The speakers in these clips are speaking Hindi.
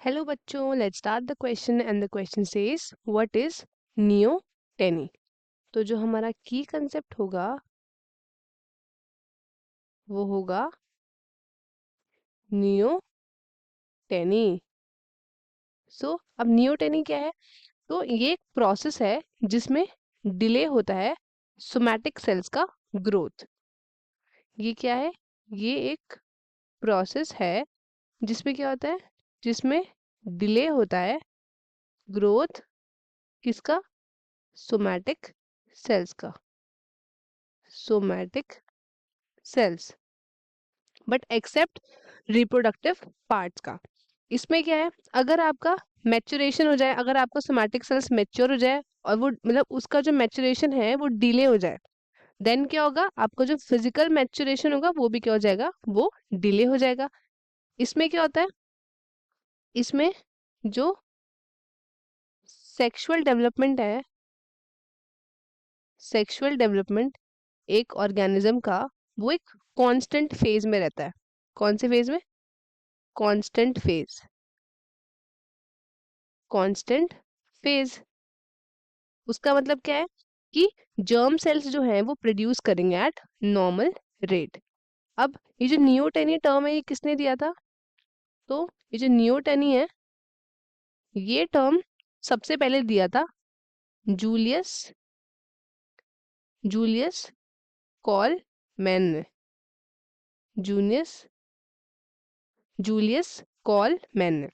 हेलो बच्चों, let's start the question and the question says what is neoteny. तो जो हमारा की कंसेप्ट होगा वो होगा नियोटेनी। अब नियोटेनी क्या है? तो ये एक प्रोसेस है जिसमें डिले होता है सोमैटिक सेल्स का ग्रोथ। ये क्या है? ये एक प्रोसेस है जिसमें क्या होता है, जिसमें डिले होता है ग्रोथ किसका? सोमैटिक सेल्स का। Somatic cells but except reproductive parts का। इसमें क्या है, अगर आपका मैच्योरेशन हो जाए, अगर आपका सोमैटिक सेल्स मैच्योर हो जाए और वो मतलब उसका जो मैच्योरेशन है वो डिले हो जाए, देन क्या होगा, आपका जो फिजिकल मैच्योरेशन होगा वो भी क्या हो जाएगा, वो डिले हो जाएगा। इसमें क्या होता है, इसमें जो सेक्सुअल डेवलपमेंट है, सेक्सुअल डेवलपमेंट एक ऑर्गेनिज्म का, वो एक कांस्टेंट फेज में रहता है। कौन से फेज में? Constant phase. कांस्टेंट फेज उसका मतलब क्या है कि जर्म सेल्स जो हैं वो प्रोड्यूस करेंगे एट नॉर्मल रेट। अब ये जो नियोटेनी टर्म है ये किसने दिया था? तो ये जो नियोटेनी है ये टर्म सबसे पहले दिया था जूलियस जूलियस कॉलमैन ने। जूलियस जूलियस कॉलमैन ने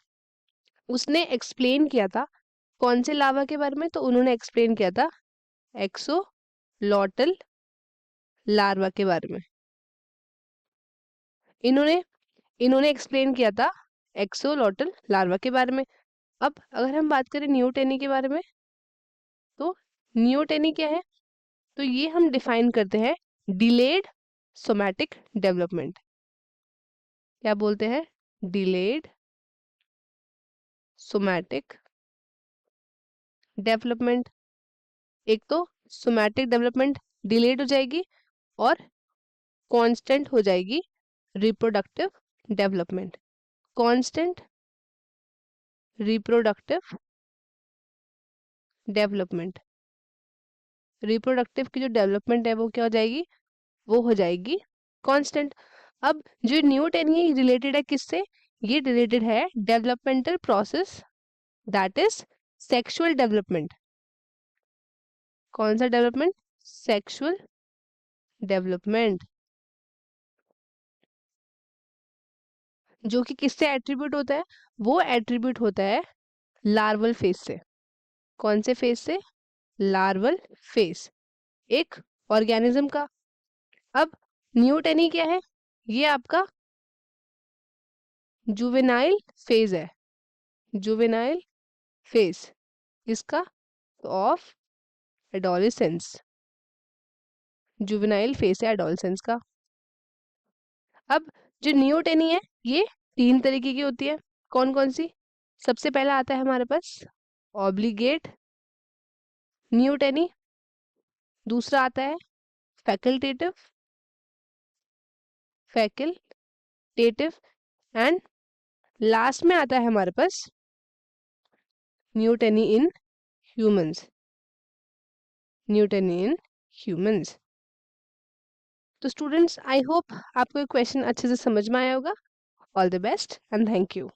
उसने एक्सप्लेन किया था कौन से लावा के बारे में? तो उन्होंने एक्सप्लेन किया था एक्सोलॉटल लार्वा के बारे में। इन्होंने इन्होंने एक्सप्लेन किया था एक्सोलॉटल लार्वा के बारे में। अब अगर हम बात करें नियोटेनी के बारे में, तो नियोटेनी क्या है? तो ये हम डिफाइन करते हैं डिलेड सोमैटिक डेवलपमेंट। क्या बोलते हैं? Delayed somatic development. एक तो सोमैटिक डेवलपमेंट डिलेड हो जाएगी और कांस्टेंट हो जाएगी reproductive development. Constant reproductive development, reproductive की जो डेवलपमेंट है वो क्या हो जाएगी? वो हो जाएगी कांस्टेंट। अब जो नियोटेनी है रिलेटेड है किससे? ये रिलेटेड है developmental process that is sexual development. कौन सा डेवलपमेंट? सेक्सुअल डेवलपमेंट, जो कि किससे एट्रीब्यूट होता है? वो एट्रीब्यूट होता है लार्वल फेज से। कौन से फेज से? लार्वल फेज एक ऑर्गेनिज्म का। अब नियोटेनी क्या है? ये आपका जुवेनाइल फेज है। जुवेनाइल फेज इसका ऑफ एडोलेसेंस। जुवेनाइल फेज है एडोलेसेंस का। अब जो नियोटेनी है ये 3 तरीके की होती है। कौन कौन सी? सबसे पहला आता है हमारे पास ऑब्लिगेट नियोटेनी, दूसरा आता है फैकल्टेटिव फैकल्टेटिव एंड लास्ट में आता है हमारे पास neoteny in humans. Neoteny in humans. तो स्टूडेंट्स, आई होप आपको ये क्वेश्चन अच्छे से समझ में आया होगा। All the best and thank you.